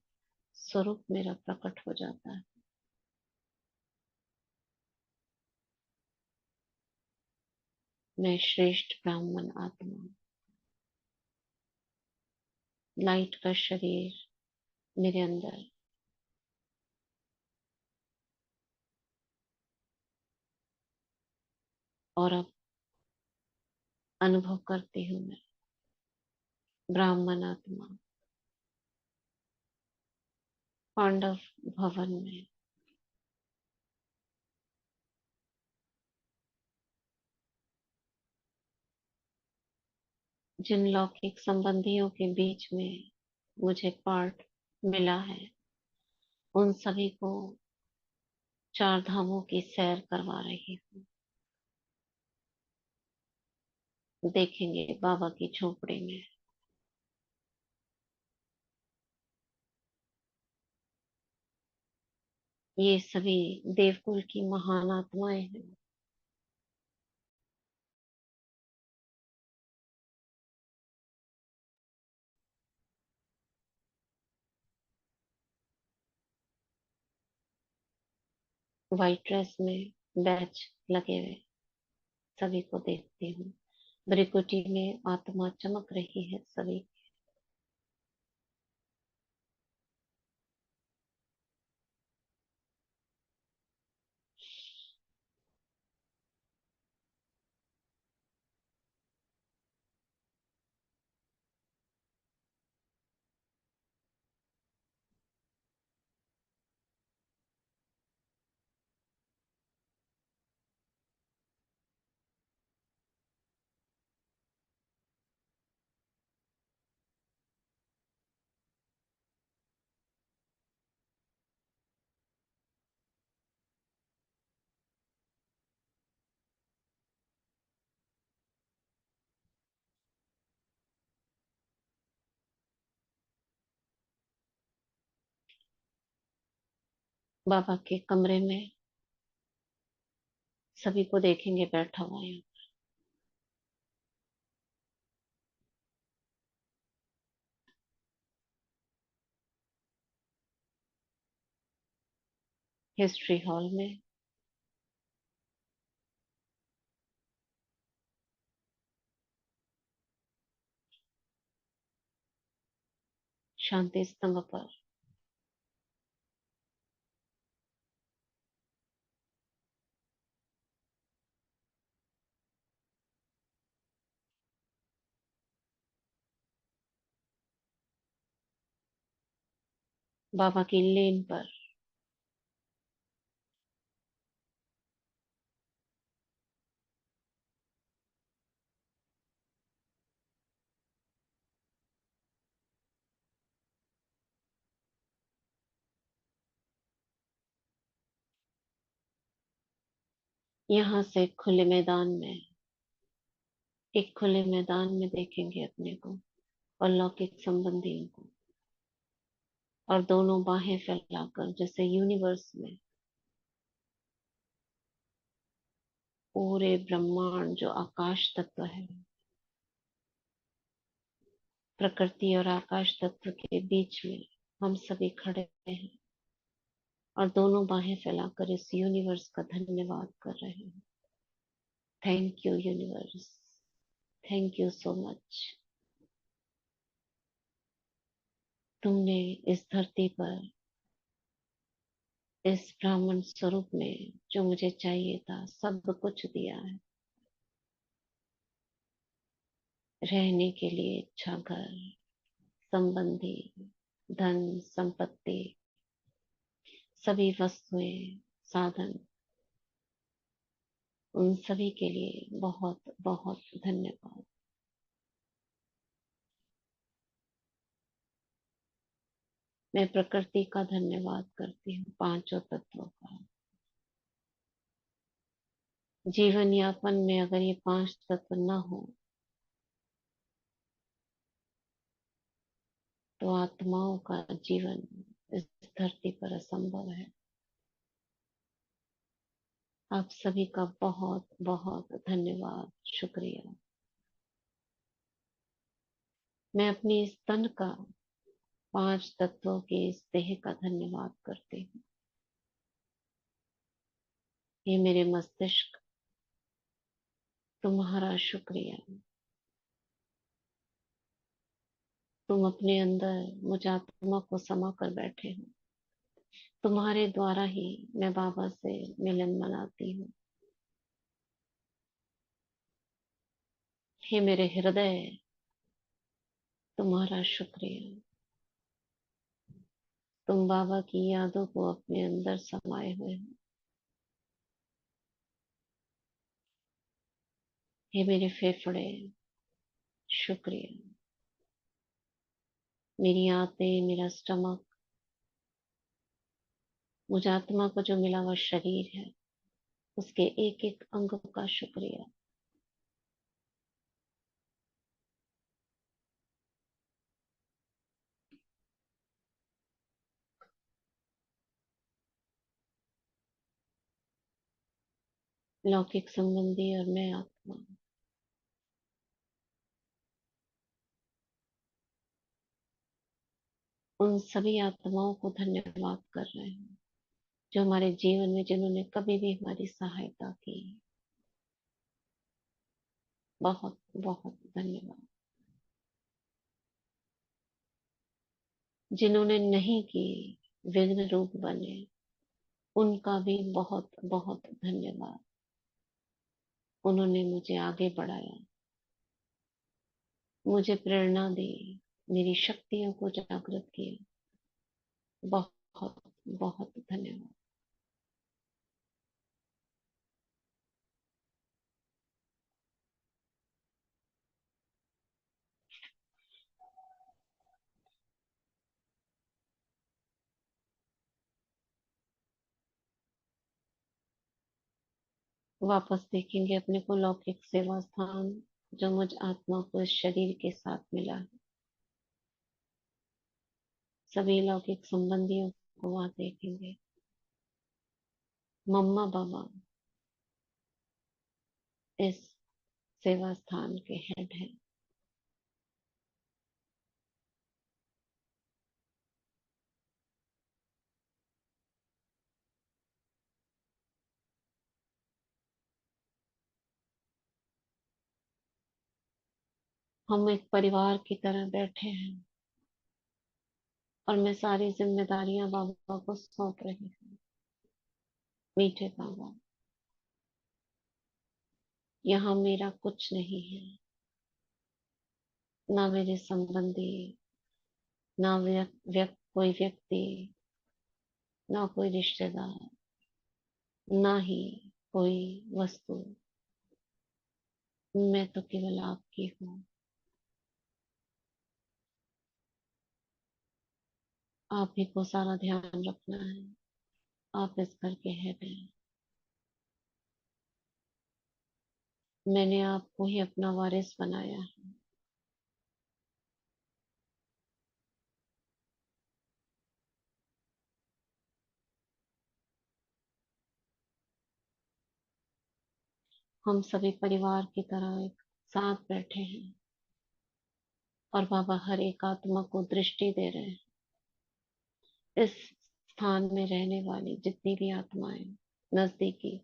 स्वरूप मेरा प्रकट हो जाता है। मैं श्रेष्ठ ब्राह्मण आत्मा, लाइट का शरीर मेरे अंदर, और अब अनुभव करती हूँ मैं ब्राह्मण आत्मा पांडव भवन में। जिन लौकिक संबंधियों के बीच में मुझे पार्ट मिला है, उन सभी को चार धामों की सैर करवा रही हूँ। देखेंगे बाबा की झोपड़ी में। ये सभी देवकुल की महान आत्माएं हैं। व्हाइट ड्रेस में बैच लगे हुए सभी को देखती हूँ। भृकुटी में आत्मा चमक रही है सभी। बाबा के कमरे में सभी को देखेंगे बैठा हुआ है। हिस्ट्री हॉल में, शांति स्तंभ पर, बाबा की लेन पर, यहाँ से खुले मैदान में, एक खुले मैदान में देखेंगे अपने को और लौकिक संबंधियों को, और दोनों बाहें फैलाकर जैसे यूनिवर्स में पूरे ब्रह्मांड जो आकाश तत्व है, प्रकृति और आकाश तत्व के बीच में हम सभी खड़े हैं और दोनों बाहें फैलाकर इस यूनिवर्स का धन्यवाद कर रहे हैं। Thank you universe, thank you so much. तुमने इस धरती पर, इस ब्राह्मण स्वरूप में जो मुझे चाहिए था सब कुछ दिया है। रहने के लिए अच्छा घर, संबंधी, धन, संपत्ति, सभी वस्तुएं, साधन, उन सभी के लिए बहुत बहुत धन्यवाद। मैं प्रकृति का धन्यवाद करती हूँ, पांचों तत्वों का। जीवन यापन में अगर ये पांच तत्व न हो तो आत्माओं का जीवन इस धरती पर असंभव है। आप सभी का बहुत बहुत धन्यवाद, शुक्रिया। मैं अपनी इस तन का, पांच तत्वों के इस देह का धन्यवाद करती हूँ। ये मेरे मस्तिष्क, तुम्हारा शुक्रिया। तुम अपने अंदर मुझ आत्मा को समा कर बैठे हो। तुम्हारे द्वारा ही मैं बाबा से मिलन मनाती हूँ। हे मेरे हृदय, तुम्हारा शुक्रिया। तुम बाबा की यादों को अपने अंदर समाये हुए हो। हे मेरे फेफड़े, शुक्रिया। मेरी आंतें, मेरा स्टमक, मुझ आत्मा को जो मिला हुआ शरीर है, उसके एक एक अंग का शुक्रिया। लौकिक संबंधी और मैं आत्मा, उन सभी आत्माओं को धन्यवाद कर रहे हैं जो हमारे जीवन में, जिन्होंने कभी भी हमारी सहायता की। बहुत बहुत धन्यवाद। जिन्होंने नहीं की, विघ्न रूप बने, उनका भी बहुत बहुत धन्यवाद। उन्होंने मुझे आगे बढ़ाया, मुझे प्रेरणा दी, मेरी शक्तियों को जागृत किया। बहुत बहुत धन्यवाद। वापस देखेंगे अपने को लौकिक सेवा स्थान जो मुझ आत्मा को इस शरीर के साथ मिला है। सभी लौकिक संबंधियों को वहां देखेंगे। मम्मा बाबा इस सेवा स्थान के हेड है। हम एक परिवार की तरह बैठे हैं और मैं सारी जिम्मेदारियां बाबा को सौंप रही हूँ। मीठे बाबा, यहाँ मेरा कुछ नहीं है, ना मेरे संबंधी, ना कोई व्यक्ति, ना कोई रिश्तेदार, ना ही कोई वस्तु। मैं तो केवल आपकी हूँ। आप ही को सारा ध्यान रखना है। आप इस घर के हेड हैं। मैंने आपको ही अपना वारिस बनाया है। हम सभी परिवार की तरह एक साथ बैठे हैं और बाबा हर एक आत्मा को दृष्टि दे रहे हैं। इस स्थान में रहने वाली जितनी भी आत्माएं नजदीकी,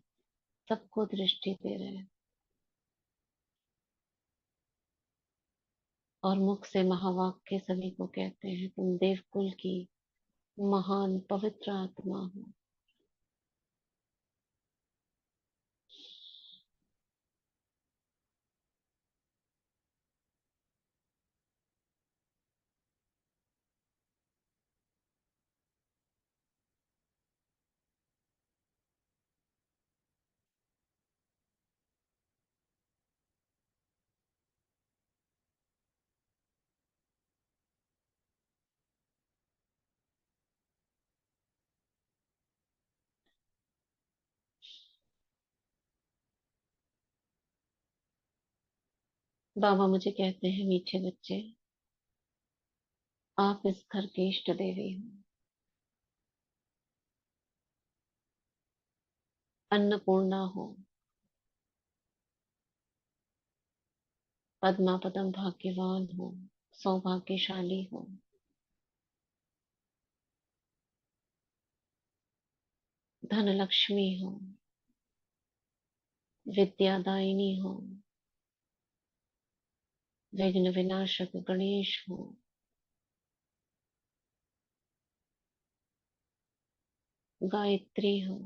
सबको दृष्टि दे रहे हैं और मुख से महावाक्य सभी को कहते हैं, तुम देवकुल की महान पवित्र आत्मा हो। बाबा मुझे कहते हैं, मीठे बच्चे, आप इस घर के इष्ट देवी हो, अन्नपूर्णा हो, पद्मा पदम भाग्यवान हो, सौभाग्यशाली हो, धन लक्ष्मी हो, विद्यादायिनी हो, विघ्न विनाशक गणेश हो, गायत्री हो।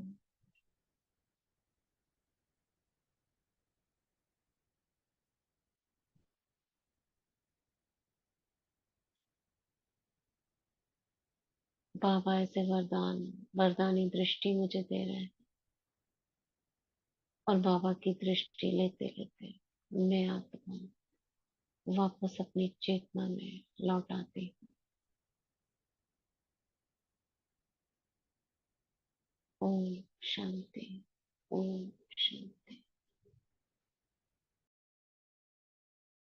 बाबा ऐसे वरदान, वरदानी दृष्टि मुझे दे रहे हैं और बाबा की दृष्टि लेते लेते मैं आत्मा वापस अपनी चेतना में लौट आती हूँ। ओम शांति। ओम शांति।